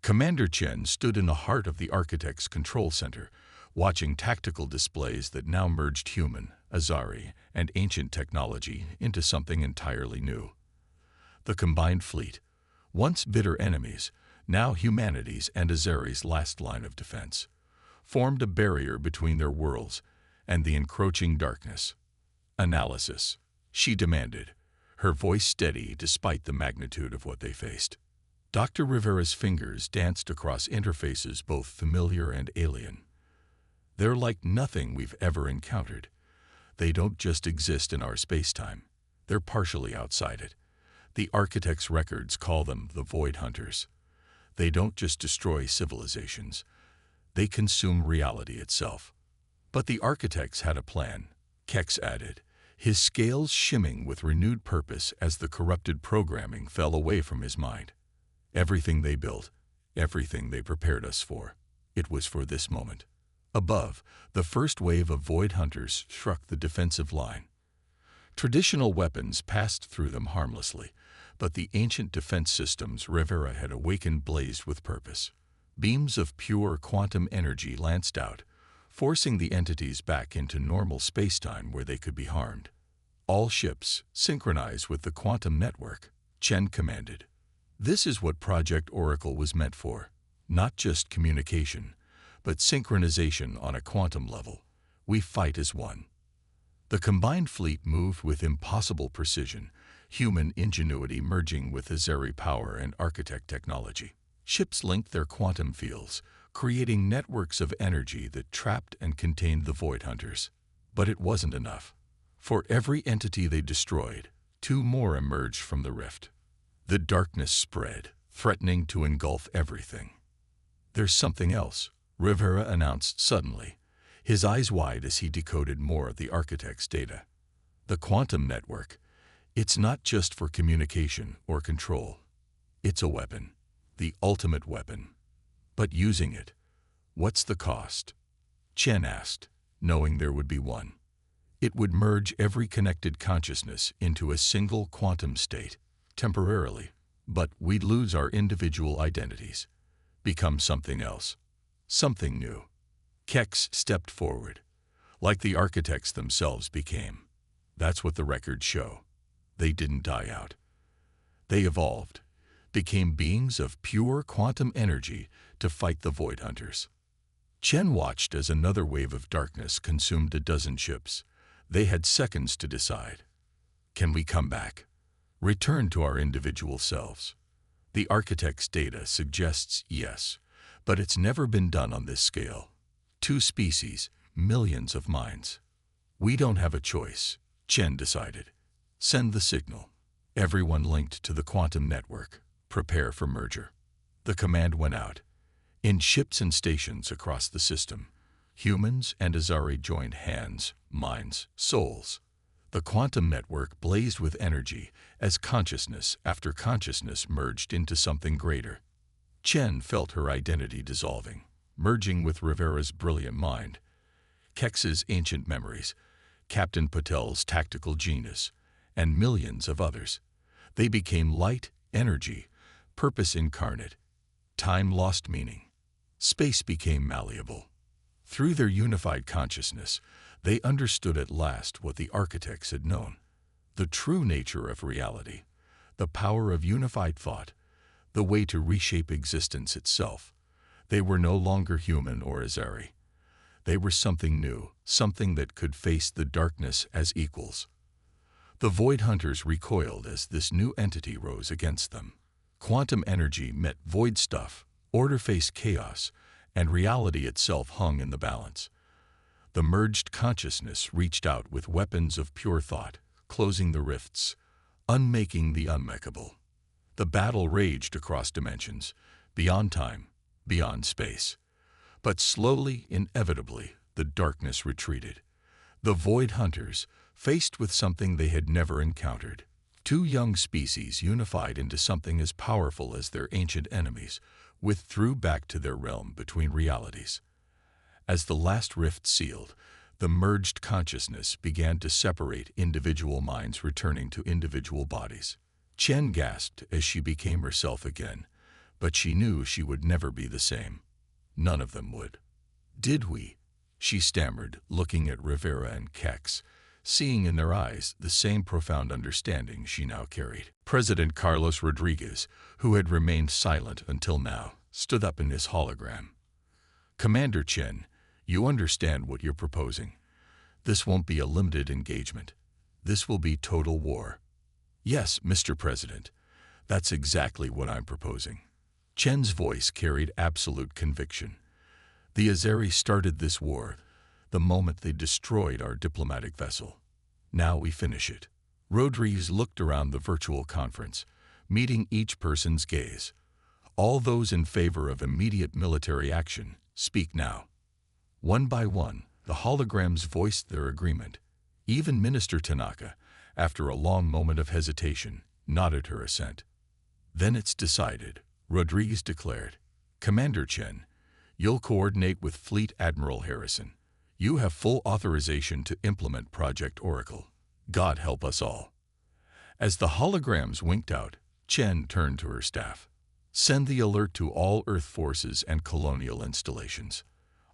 Commander Chen stood in the heart of the Architect's control center, watching tactical displays that now merged human, Azari, and ancient technology into something entirely new. The combined fleet, once bitter enemies, now humanity's and Azari's last line of defense, formed a barrier between their worlds and the encroaching darkness. Analysis, she demanded, her voice steady despite the magnitude of what they faced. Dr. Rivera's fingers danced across interfaces both familiar and alien. They're like nothing we've ever encountered. They don't just exist in our space-time. They're partially outside it. The Architect's records call them the Void Hunters. They don't just destroy civilizations. They consume reality itself. But the Architects had a plan, Kex added, his scales shimming with renewed purpose as the corrupted programming fell away from his mind. Everything they built, everything they prepared us for, it was for this moment. Above, the first wave of Void Hunters struck the defensive line. Traditional weapons passed through them harmlessly, but the ancient defense systems Rivera had awakened blazed with purpose. Beams of pure quantum energy lanced out, forcing the entities back into normal spacetime where they could be harmed. All ships synchronize with the quantum network, Chen commanded. This is what Project Oracle was meant for, not just communication, but synchronization on a quantum level. We fight as one. The combined fleet moved with impossible precision, human ingenuity merging with Azari power and Architect technology. Ships linked their quantum fields, creating networks of energy that trapped and contained the Void Hunters. But it wasn't enough. For every entity they destroyed, two more emerged from the rift. The darkness spread, threatening to engulf everything. There's something else, Rivera announced suddenly, his eyes wide as he decoded more of the Architect's data. The quantum network, it's not just for communication or control. It's a weapon, the ultimate weapon. But using it, what's the cost? Chen asked, knowing there would be one. It would merge every connected consciousness into a single quantum state, temporarily, but we'd lose our individual identities, become something else, something new. Kex stepped forward, like the Architects themselves became. That's what the records show. They didn't die out. They evolved, became beings of pure quantum energy to fight the Void Hunters. Chen watched as another wave of darkness consumed a dozen ships. They had seconds to decide. Can we come back? Return to our individual selves? The Architect's data suggests yes, but it's never been done on this scale. 2 species, millions of minds. We don't have a choice, Chen decided. Send the signal. Everyone linked to the quantum network. Prepare for merger. The command went out. In ships and stations across the system, humans and Azari joined hands, minds, souls. The quantum network blazed with energy as consciousness after consciousness merged into something greater. Chen felt her identity dissolving, merging with Rivera's brilliant mind, Kex's ancient memories, Captain Patel's tactical genius, and millions of others. They became light, energy, purpose incarnate. Time lost meaning. Space became malleable. Through their unified consciousness, they understood at last what the Architects had known. The true nature of reality, the power of unified thought, the way to reshape existence itself. They were no longer human or Azari. They were something new, something that could face the darkness as equals. The Void Hunters recoiled as this new entity rose against them. Quantum energy met void stuff, order faced chaos, and reality itself hung in the balance. The merged consciousness reached out with weapons of pure thought, closing the rifts, unmaking the unmakeable. The battle raged across dimensions, beyond time, beyond space. But slowly, inevitably, the darkness retreated. The Void Hunters, faced with something they had never encountered, 2 young species unified into something as powerful as their ancient enemies, withdrew back to their realm between realities. As the last rift sealed, the merged consciousness began to separate individual minds returning to individual bodies. Chen gasped as she became herself again, But she knew she would never be the same. None of them would. "Did we?" she stammered, looking at Rivera and Kex, seeing in their eyes the same profound understanding she now carried. President Carlos Rodriguez, who had remained silent until now, stood up in his hologram. "Commander Chen, you understand what you're proposing. This won't be a limited engagement. This will be total war." "Yes, Mr. President. That's exactly what I'm proposing." Chen's voice carried absolute conviction. "The Azeri started this war the moment they destroyed our diplomatic vessel. Now we finish it." Rodriguez looked around the virtual conference, meeting each person's gaze. "All those in favor of immediate military action, speak now." One by one, the holograms voiced their agreement. Even Minister Tanaka, after a long moment of hesitation, nodded her assent. "Then it's decided," Rodriguez declared. "Commander Chen, you'll coordinate with Fleet Admiral Harrison. You have full authorization to implement Project Oracle. God help us all." As the holograms winked out, Chen turned to her staff. "Send the alert to all Earth forces and colonial installations.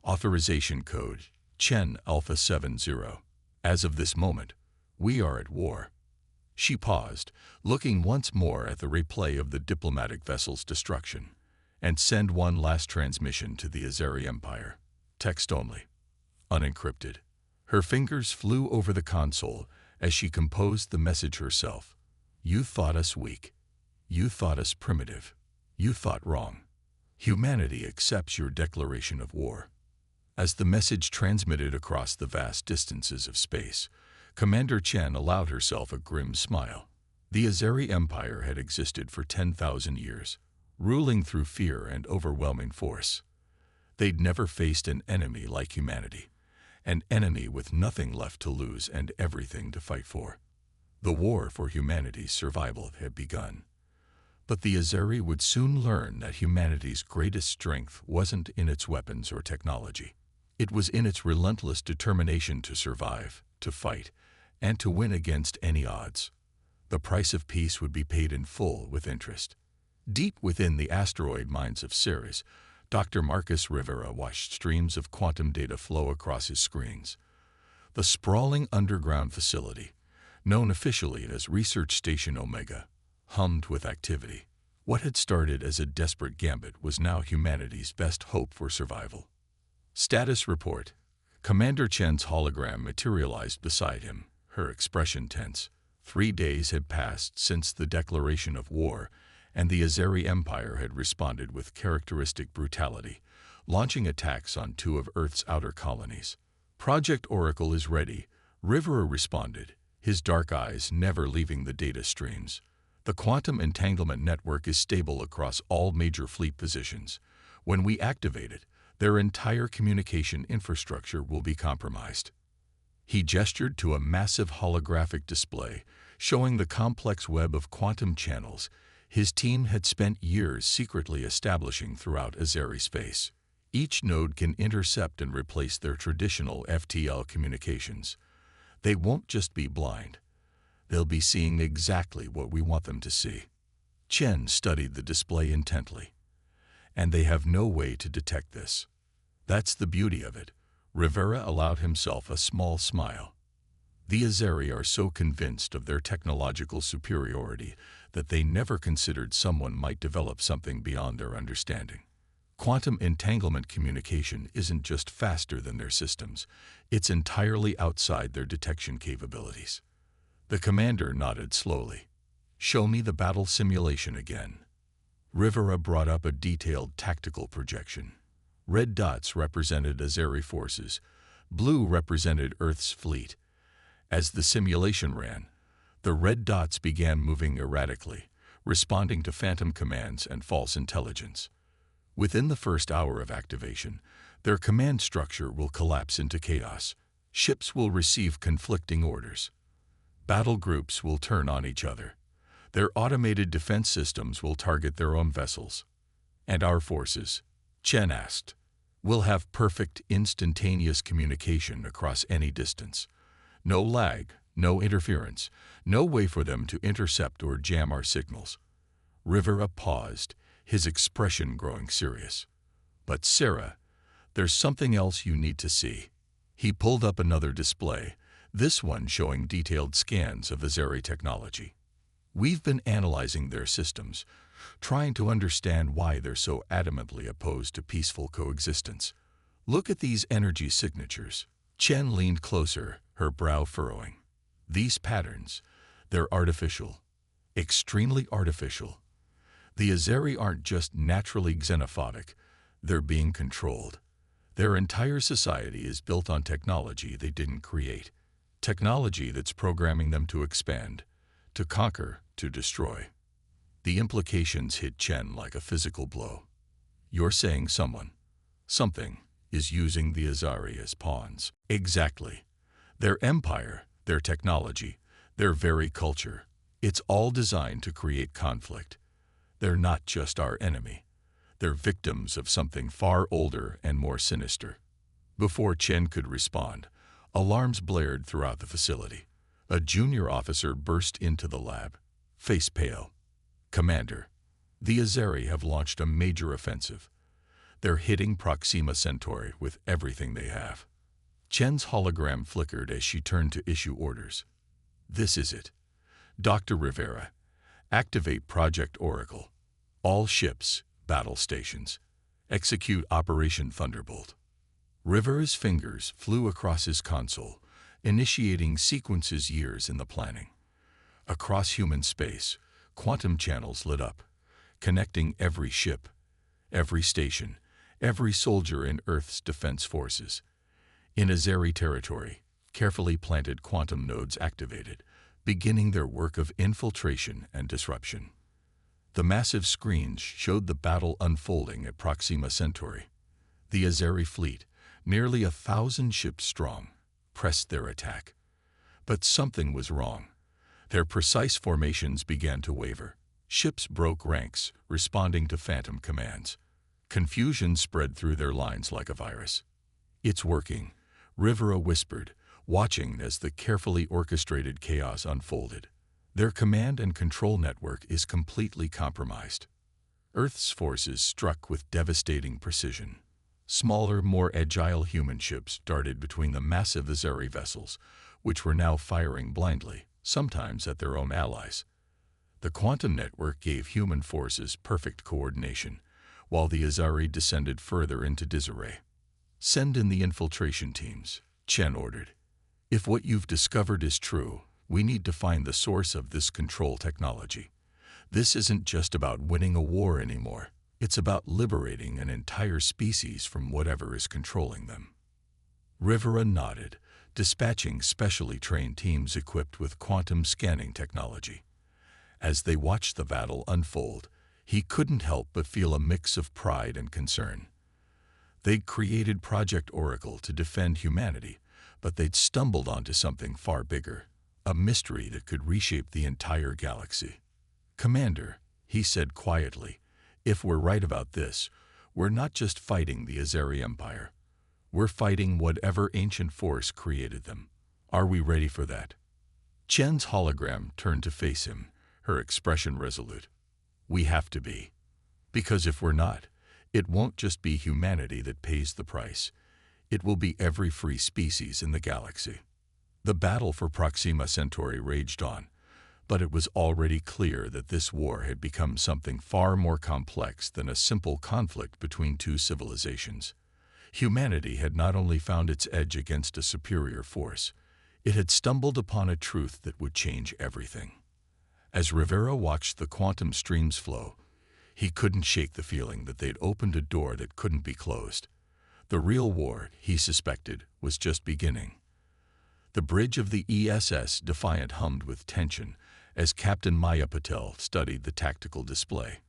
Authorization code, Chen Alpha 70. As of this moment, we are at war." She paused, looking once more at the replay of the diplomatic vessel's destruction. "And send one last transmission to the Azeri Empire. Text only. Unencrypted." Her fingers flew over the console as she composed the message herself. "You thought us weak. You thought us primitive. You thought wrong. Humanity accepts your declaration of war." As the message transmitted across the vast distances of space, Commander Chen allowed herself a grim smile. The Azeri Empire had existed for 10,000 years, ruling through fear and overwhelming force. They'd never faced an enemy like humanity, an enemy with nothing left to lose and everything to fight for. The war for humanity's survival had begun. But the Azeri would soon learn that humanity's greatest strength wasn't in its weapons or technology. It was in its relentless determination to survive, to fight, and to win against any odds. The price of peace would be paid in full with interest. Deep within the asteroid mines of Ceres, Dr. Marcus Rivera watched streams of quantum data flow across his screens. The sprawling underground facility, known officially as Research Station Omega, hummed with activity. What had started as a desperate gambit was now humanity's best hope for survival. Status report. Commander Chen's hologram materialized beside him, her expression tense. 3 days had passed since the declaration of war, and the Azeri Empire had responded with characteristic brutality, launching attacks on 2 of Earth's outer colonies. "Project Oracle is ready," Rivera responded, his dark eyes never leaving the data streams. "The quantum entanglement network is stable across all major fleet positions. When we activate it, their entire communication infrastructure will be compromised." He gestured to a massive holographic display, showing the complex web of quantum channels his team had spent years secretly establishing throughout Azeri space. Each node can intercept and replace their traditional FTL communications. They won't just be blind. They'll be seeing exactly what we want them to see. Chen studied the display intently. "And they have no way to detect this. That's the beauty of it." Rivera allowed himself a small smile. The Azeri are so convinced of their technological superiority that they never considered someone might develop something beyond their understanding. Quantum entanglement communication isn't just faster than their systems, it's entirely outside their detection capabilities. The commander nodded slowly. "Show me the battle simulation again." Rivera brought up a detailed tactical projection. Red dots represented Azeri forces, blue represented Earth's fleet. As the simulation ran, the red dots began moving erratically, responding to phantom commands and false intelligence. Within the first hour of activation, their command structure will collapse into chaos. Ships will receive conflicting orders. Battle groups will turn on each other. Their automated defense systems will target their own vessels. "And our forces?" Chen asked. "Will have perfect, instantaneous communication across any distance. No lag, no interference, no way for them to intercept or jam our signals." Rivera paused, his expression growing serious. "But Sarah, there's something else you need to see." He pulled up another display, this one showing detailed scans of Azeri technology. "We've been analyzing their systems, trying to understand why they're so adamantly opposed to peaceful coexistence. Look at these energy signatures." Chen leaned closer, her brow furrowing. "These patterns, they're artificial, extremely artificial. The Azeri aren't just naturally xenophobic, they're being controlled. Their entire society is built on technology they didn't create. Technology that's programming them to expand, to conquer, to destroy." The implications hit Chen like a physical blow. "You're saying something, is using the Azeri as pawns." "Exactly. Their empire, their technology, their very culture, it's all designed to create conflict. They're not just our enemy. They're victims of something far older and more sinister." Before Chen could respond, alarms blared throughout the facility. A junior officer burst into the lab, face pale. "Commander, the Azeri have launched a major offensive. They're hitting Proxima Centauri with everything they have." Chen's hologram flickered as she turned to issue orders. "This is it. Dr. Rivera, activate Project Oracle. All ships, battle stations. Execute Operation Thunderbolt." Rivera's fingers flew across his console, initiating sequences years in the planning. Across human space, quantum channels lit up, connecting every ship, every station, every soldier in Earth's defense forces. In Azeri territory, carefully planted quantum nodes activated, beginning their work of infiltration and disruption. The massive screens showed the battle unfolding at Proxima Centauri. The Azeri fleet, nearly 1,000 ships strong, pressed their attack. But something was wrong. Their precise formations began to waver. Ships broke ranks, responding to phantom commands. Confusion spread through their lines like a virus. "It's working," Rivera whispered, watching as the carefully orchestrated chaos unfolded. "Their command and control network is completely compromised." Earth's forces struck with devastating precision. Smaller, more agile human ships darted between the massive Azeri vessels, which were now firing blindly, sometimes at their own allies. The quantum network gave human forces perfect coordination, while the Azeri descended further into disarray. "Send in the infiltration teams," Chen ordered. "If what you've discovered is true, we need to find the source of this control technology. This isn't just about winning a war anymore. It's about liberating an entire species from whatever is controlling them." Rivera nodded, dispatching specially trained teams equipped with quantum scanning technology. As they watched the battle unfold, he couldn't help but feel a mix of pride and concern. They'd created Project Oracle to defend humanity, but they'd stumbled onto something far bigger, a mystery that could reshape the entire galaxy. "Commander," he said quietly, "if we're right about this, we're not just fighting the Azeri Empire. We're fighting whatever ancient force created them. Are we ready for that?" Chen's hologram turned to face him, her expression resolute. "We have to be. Because if we're not, it won't just be humanity that pays the price. It will be every free species in the galaxy." The battle for Proxima Centauri raged on, but it was already clear that this war had become something far more complex than a simple conflict between two civilizations. Humanity had not only found its edge against a superior force, it had stumbled upon a truth that would change everything. As Rivera watched the quantum streams flow, he couldn't shake the feeling that they'd opened a door that couldn't be closed. The real war, he suspected, was just beginning. The bridge of the ESS Defiant hummed with tension as Captain Maya Patel studied the tactical display.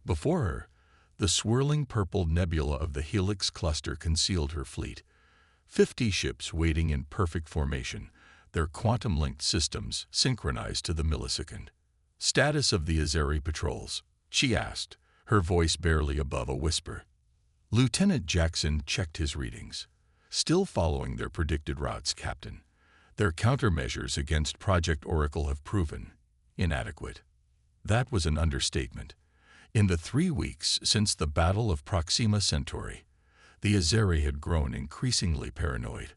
Before her, the swirling purple nebula of the Helix cluster concealed her fleet. 50 ships waiting in perfect formation, their quantum-linked systems synchronized to the millisecond. "Status of the Azeri patrols?" she asked, her voice barely above a whisper. Lieutenant Jackson checked his readings. "Still following their predicted routes, Captain. Their countermeasures against Project Oracle have proven inadequate." That was an understatement. In the 3 weeks since the Battle of Proxima Centauri, the Azeri had grown increasingly paranoid,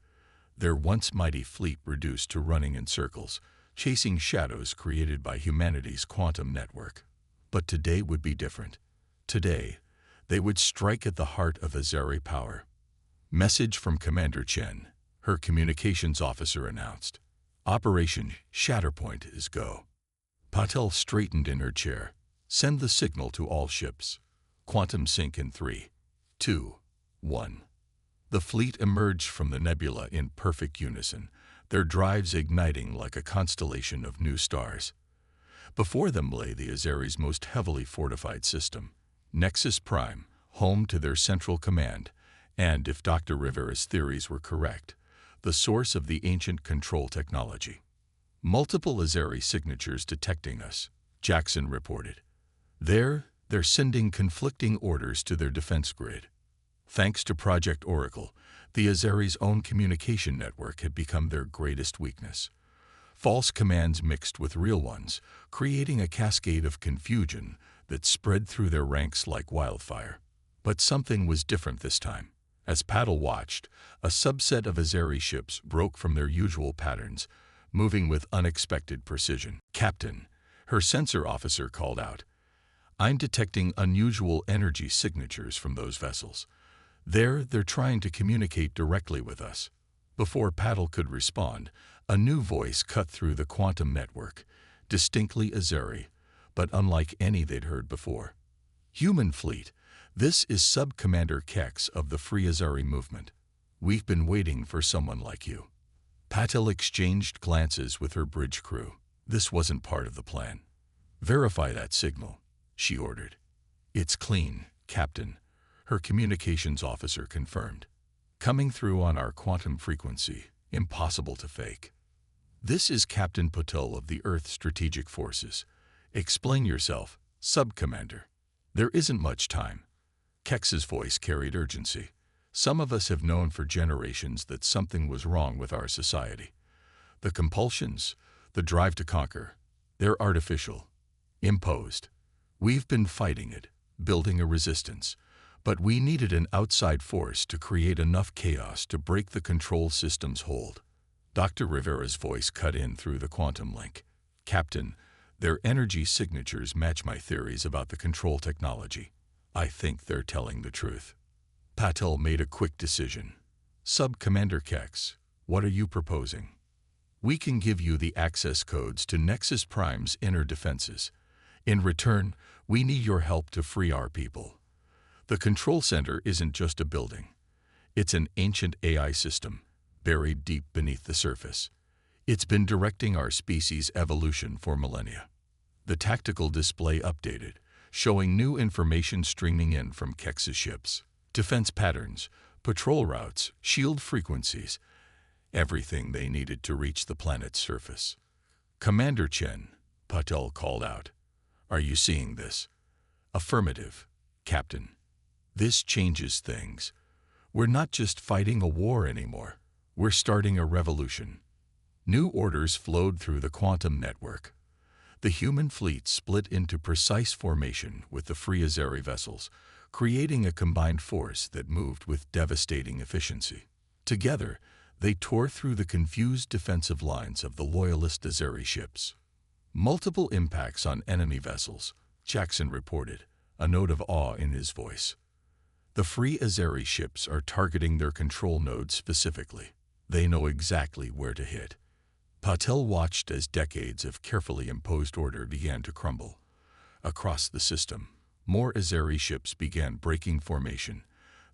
their once mighty fleet reduced to running in circles, chasing shadows created by humanity's quantum network. But today would be different. Today, they would strike at the heart of Azeri power. Message from Commander Chen, her communications officer announced. Operation Shatterpoint is go. Patel straightened in her chair. Send the signal to all ships. Quantum sync in 3, 2, 1. The fleet emerged from the nebula in perfect unison, their drives igniting like a constellation of new stars. Before them lay the Azeri's most heavily fortified system, Nexus Prime, home to their central command, and, if Dr. Rivera's theories were correct, the source of the ancient control technology. Multiple Azeri signatures detecting us, Jackson reported. They're sending conflicting orders to their defense grid. Thanks to Project Oracle, the Azeri's own communication network had become their greatest weakness. False commands mixed with real ones, creating a cascade of confusion that spread through their ranks like wildfire. But something was different this time. As Paddle watched, a subset of Azeri ships broke from their usual patterns, moving with unexpected precision. Captain, her sensor officer called out, I'm detecting unusual energy signatures from those vessels. They're trying to communicate directly with us. Before Paddle could respond, a new voice cut through the quantum network, distinctly Azeri, but unlike any they'd heard before. Human fleet, this is Sub-Commander Kex of the Free Azeri movement. We've been waiting for someone like you. Patel exchanged glances with her bridge crew. This wasn't part of the plan. Verify that signal, she ordered. It's clean, Captain, her communications officer confirmed. Coming through on our quantum frequency, impossible to fake. This is Captain Patel of the Earth Strategic Forces. Explain yourself, Sub-Commander. There isn't much time. Kex's voice carried urgency. Some of us have known for generations that something was wrong with our society. The compulsions, the drive to conquer, they're artificial, imposed. We've been fighting it, building a resistance, but we needed an outside force to create enough chaos to break the control system's hold. Dr. Rivera's voice cut in through the quantum link. Captain, their energy signatures match my theories about the control technology. I think they're telling the truth. Patel made a quick decision. Sub-Commander Kex, what are you proposing? We can give you the access codes to Nexus Prime's inner defenses. In return, we need your help to free our people. The control center isn't just a building. It's an ancient AI system, buried deep beneath the surface. It's been directing our species' evolution for millennia. The tactical display updated, showing new information streaming in from Kex's ships. Defense patterns, patrol routes, shield frequencies, everything they needed to reach the planet's surface. Commander Chen, Patel called out. Are you seeing this? Affirmative, Captain. This changes things. We're not just fighting a war anymore. We're starting a revolution. New orders flowed through the quantum network. The human fleet split into precise formation with the Free Azeri vessels, creating a combined force that moved with devastating efficiency. Together, they tore through the confused defensive lines of the loyalist Azeri ships. Multiple impacts on enemy vessels, Jackson reported, a note of awe in his voice. The Free Azeri ships are targeting their control nodes specifically. They know exactly where to hit. Patel watched as decades of carefully imposed order began to crumble. Across the system, more Azeri ships began breaking formation,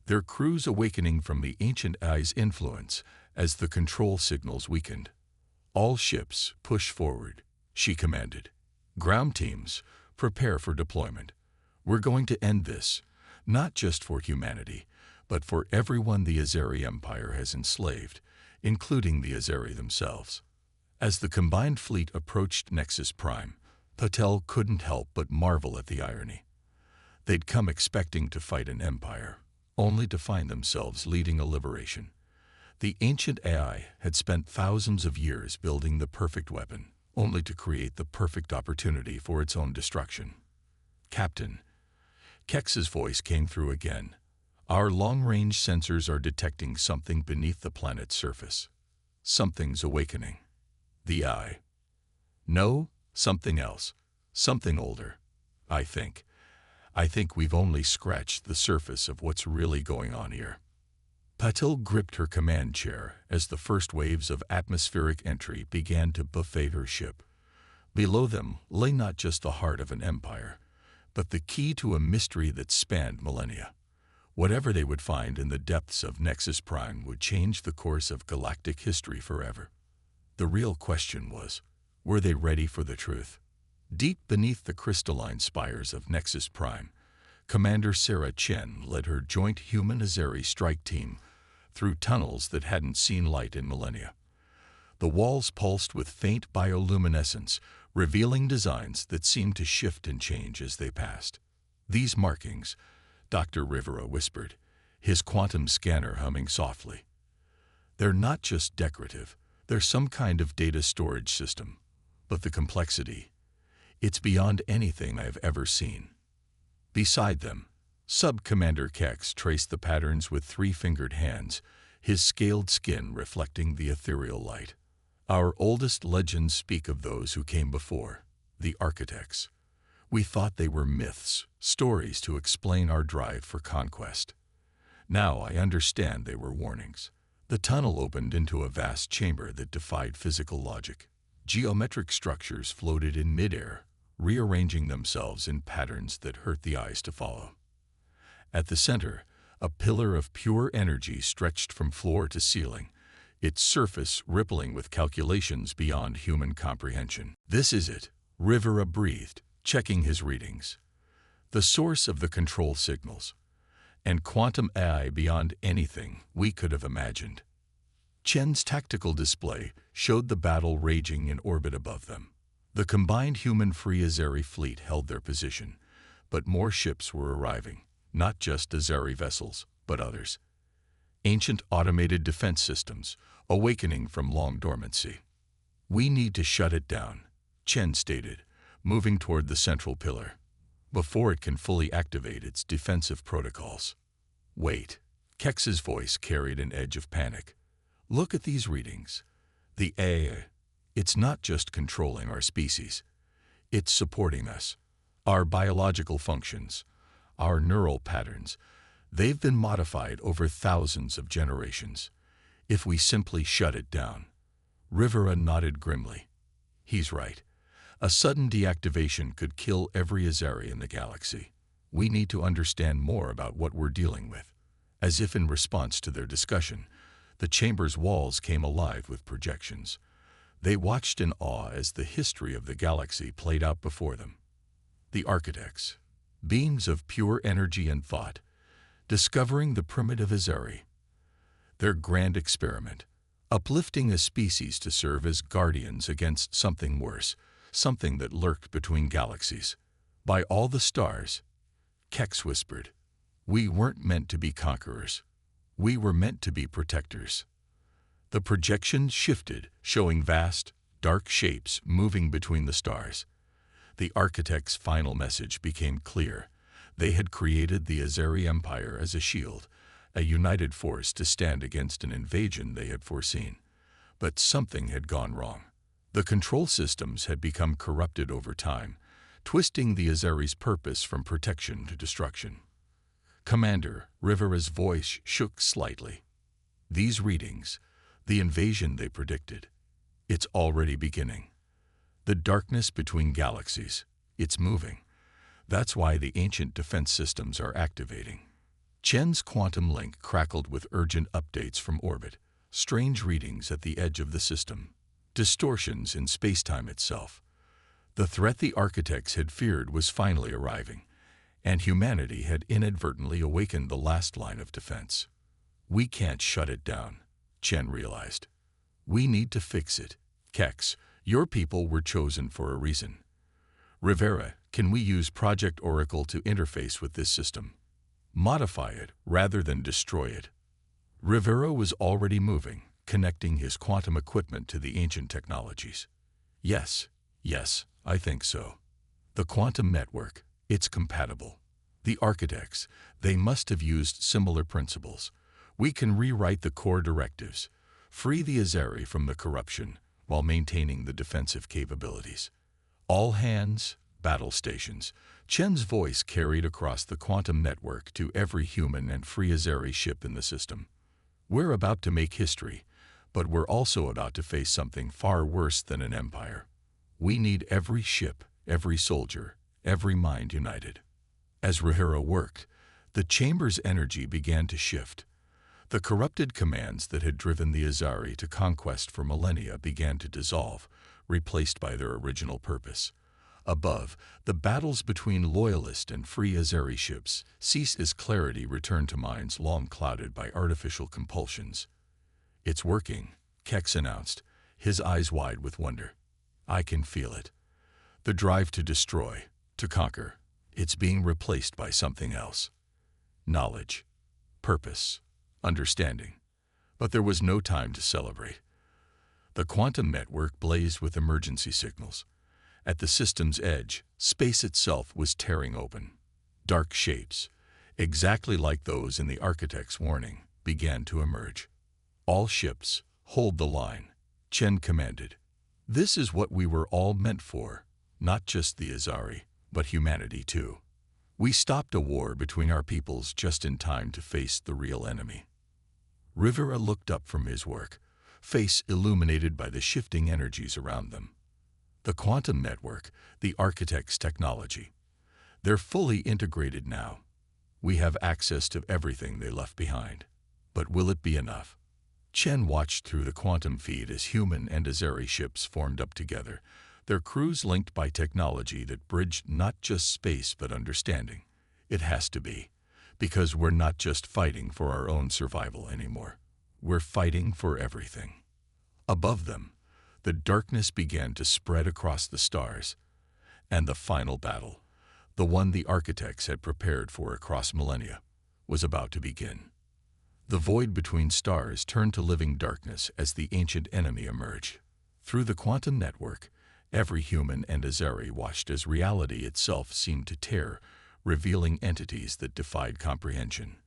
their crews awakening from the ancient AI's influence as the control signals weakened. All ships, push forward, she commanded. Ground teams, prepare for deployment. We're going to end this, not just for humanity, but for everyone the Azeri Empire has enslaved, including the Azeri themselves. As the combined fleet approached Nexus Prime, Patel couldn't help but marvel at the irony. They'd come expecting to fight an empire, only to find themselves leading a liberation. The ancient AI had spent thousands of years building the perfect weapon, only to create the perfect opportunity for its own destruction. Captain, Kex's voice came through again. Our long-range sensors are detecting something beneath the planet's surface. Something's awakening. The eye. No, something else. Something older. I think we've only scratched the surface of what's really going on here. Patil gripped her command chair as the first waves of atmospheric entry began to buffet her ship. Below them lay not just the heart of an empire, but the key to a mystery that spanned millennia. Whatever they would find in the depths of Nexus Prime would change the course of galactic history forever. The real question was, were they ready for the truth? Deep beneath the crystalline spires of Nexus Prime, Commander Sarah Chen led her joint human-Azeri strike team through tunnels that hadn't seen light in millennia. The walls pulsed with faint bioluminescence, revealing designs that seemed to shift and change as they passed. These markings, Dr. Rivera whispered, his quantum scanner humming softly. They're not just decorative, they're some kind of data storage system. But the complexity, it's beyond anything I've ever seen. Beside them, Sub-Commander Kex traced the patterns with three-fingered hands, his scaled skin reflecting the ethereal light. Our oldest legends speak of those who came before, the architects. We thought they were myths, stories to explain our drive for conquest. Now I understand they were warnings. The tunnel opened into a vast chamber that defied physical logic. Geometric structures floated in midair, rearranging themselves in patterns that hurt the eyes to follow. At the center, a pillar of pure energy stretched from floor to ceiling, its surface rippling with calculations beyond human comprehension. This is it, Rivera breathed, checking his readings. The source of the control signals, and quantum AI beyond anything we could have imagined. Chen's tactical display showed the battle raging in orbit above them. The combined human-free Azeri fleet held their position, but more ships were arriving, not just Azeri vessels, but others. Ancient automated defense systems, awakening from long dormancy. We need to shut it down, Chen stated, moving toward the central pillar, before it can fully activate its defensive protocols. Wait, Kex's voice carried an edge of panic. Look at these readings. The AI, it's not just controlling our species. It's supporting us. Our biological functions, our neural patterns, they've been modified over thousands of generations. If we simply shut it down. Rivera nodded grimly. He's right. A sudden deactivation could kill every Azeri in the galaxy. We need to understand more about what we're dealing with. As if in response to their discussion, the chamber's walls came alive with projections. They watched in awe as the history of the galaxy played out before them. The architects, beings of pure energy and thought, discovering the primitive Azeri. Their grand experiment, uplifting a species to serve as guardians against something worse, something that lurked between galaxies. By all the stars, Kex whispered, we weren't meant to be conquerors. We were meant to be protectors. The projection shifted, showing vast, dark shapes moving between the stars. The architect's final message became clear. They had created the Azeri Empire as a shield, a united force to stand against an invasion they had foreseen. But something had gone wrong. The control systems had become corrupted over time, twisting the Azeri's purpose from protection to destruction. Commander Rivera's voice shook slightly. These readings, the invasion they predicted, it's already beginning. The darkness between galaxies, it's moving. That's why the ancient defense systems are activating. Chen's quantum link crackled with urgent updates from orbit, strange readings at the edge of the system, distortions in space-time itself. The threat the architects had feared was finally arriving, and humanity had inadvertently awakened the last line of defense. We can't shut it down, Chen realized. We need to fix it. Kex, your people were chosen for a reason. Rivera, can we use Project Oracle to interface with this system? Modify it rather than destroy it. Rivera was already moving, connecting his quantum equipment to the ancient technologies. Yes, I think so. The quantum network, it's compatible. The architects, they must have used similar principles. We can rewrite the core directives, free the Azeri from the corruption, while maintaining the defensive capabilities. All hands, battle stations. Chen's voice carried across the quantum network to every human and free Azeri ship in the system. We're about to make history, but we're also about to face something far worse than an empire. We need every ship, every soldier, every mind united. As Rahira worked, the chamber's energy began to shift. The corrupted commands that had driven the Azari to conquest for millennia began to dissolve, replaced by their original purpose. Above, the battles between loyalist and free Azeri ships ceased as clarity returned to minds long clouded by artificial compulsions. "It's working," Kex announced, his eyes wide with wonder. "I can feel it. The drive to destroy, to conquer, it's being replaced by something else. Knowledge, purpose, understanding." But there was no time to celebrate. The quantum network blazed with emergency signals. At the system's edge, space itself was tearing open. Dark shapes, exactly like those in the architect's warning, began to emerge. "All ships, hold the line," Chen commanded. "This is what we were all meant for, not just the Azari, but humanity too. We stopped a war between our peoples just in time to face the real enemy." Rivera looked up from his work, face illuminated by the shifting energies around them. The quantum network, the architect's technology. They're fully integrated now. We have access to everything they left behind. But will it be enough? Chen watched through the quantum feed as human and Azeri ships formed up together, their crews linked by technology that bridged not just space but understanding. It has to be, because we're not just fighting for our own survival anymore. We're fighting for everything. Above them, the darkness began to spread across the stars, and the final battle, the one the architects had prepared for across millennia, was about to begin. The void between stars turned to living darkness as the ancient enemy emerged. Through the quantum network, every human and Azeri watched as reality itself seemed to tear, revealing entities that defied comprehension.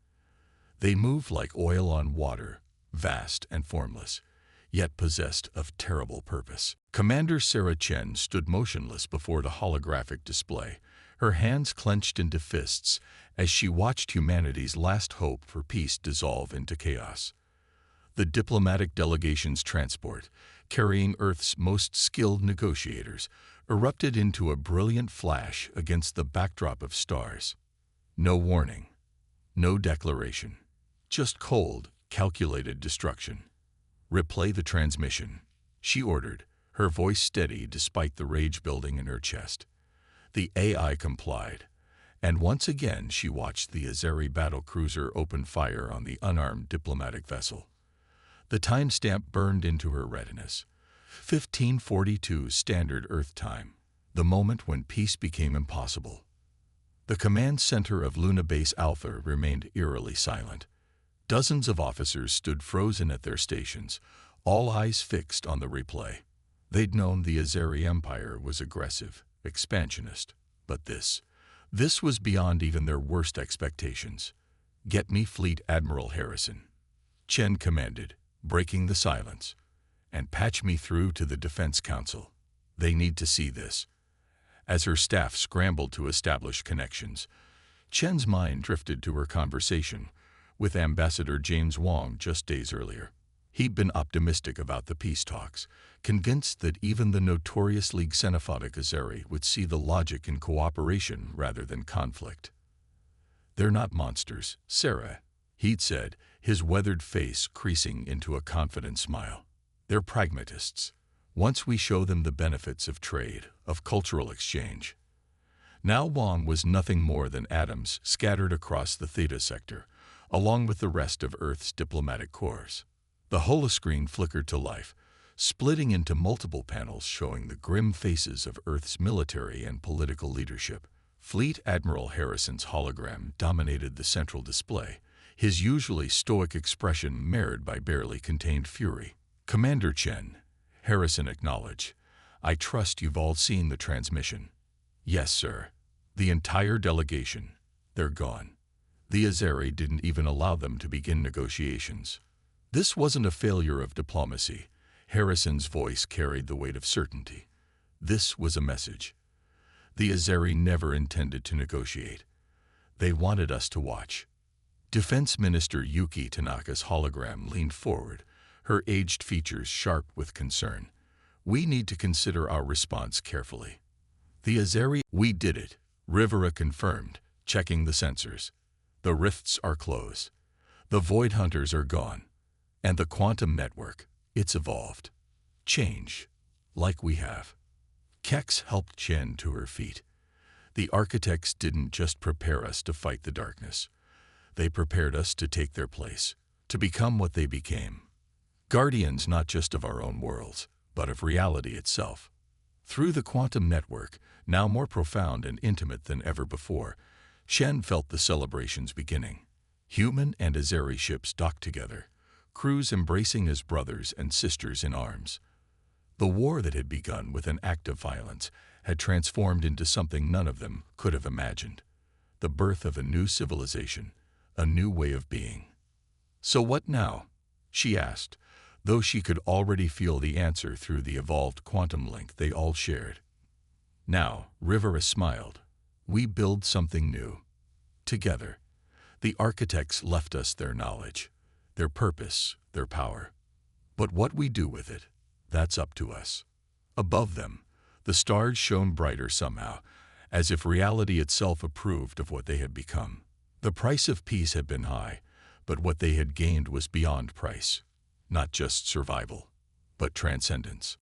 They moved like oil on water, vast and formless, yet possessed of terrible purpose. Commander Sarah Chen stood motionless before the holographic display, her hands clenched into fists as she watched humanity's last hope for peace dissolve into chaos. The diplomatic delegation's transport, carrying Earth's most skilled negotiators, erupted into a brilliant flash against the backdrop of stars. No warning, no declaration, just cold, calculated destruction. "Replay the transmission," she ordered, her voice steady despite the rage building in her chest. The AI complied, and once again she watched the Azeri battlecruiser open fire on the unarmed diplomatic vessel. The timestamp burned into her retinas. 1542 Standard Earth Time, the moment when peace became impossible. The command center of Luna Base Alpha remained eerily silent. Dozens of officers stood frozen at their stations, all eyes fixed on the replay. They'd known the Azeri Empire was aggressive, expansionist, but this was beyond even their worst expectations. "Get me Fleet Admiral Harrison," Chen commanded, breaking the silence, "and patch me through to the Defense Council. They need to see this." As her staff scrambled to establish connections, Chen's mind drifted to her conversation with Ambassador James Wong just days earlier. He'd been optimistic about the peace talks, convinced that even the notoriously xenophobic Azeri would see the logic in cooperation rather than conflict. "They're not monsters, Sarah," he'd said, his weathered face creasing into a confident smile. "They're pragmatists. Once we show them the benefits of trade, of cultural exchange." Now Wong was nothing more than atoms scattered across the Theta sector, along with the rest of Earth's diplomatic corps. The holoscreen flickered to life, splitting into multiple panels showing the grim faces of Earth's military and political leadership. Fleet Admiral Harrison's hologram dominated the central display, his usually stoic expression marred by barely contained fury. "Commander Chen," Harrison acknowledged, "I trust you've all seen the transmission." "Yes, sir." The entire delegation, They're gone. The Azeri didn't even allow them to begin negotiations. This wasn't a failure of diplomacy. Harrison's voice carried the weight of certainty. This was a message. The Azeri never intended to negotiate. They wanted us to watch. Defense Minister Yuki Tanaka's hologram leaned forward, her aged features sharp with concern. We need to consider our response carefully. The Azeri, we did it, Rivera confirmed, checking the sensors. The rifts are closed. The Void Hunters are gone. And the quantum network, it's evolved. Change, like we have. Kex helped Chen to her feet. The architects didn't just prepare us to fight the darkness. They prepared us to take their place, to become what they became. Guardians not just of our own worlds, but of reality itself. Through the quantum network, now more profound and intimate than ever before, Shen felt the celebrations beginning. Human and Azeri ships docked together, crews embracing as brothers and sisters in arms. The war that had begun with an act of violence had transformed into something none of them could have imagined. The birth of a new civilization, a new way of being. So what now? She asked, though she could already feel the answer through the evolved quantum link they all shared. Now, Rivera smiled. We build something new. Together. The architects left us their knowledge, their purpose, their power. But what we do with it, that's up to us. Above them, the stars shone brighter somehow, as if reality itself approved of what they had become. The price of peace had been high, but what they had gained was beyond price. Not just survival, but transcendence.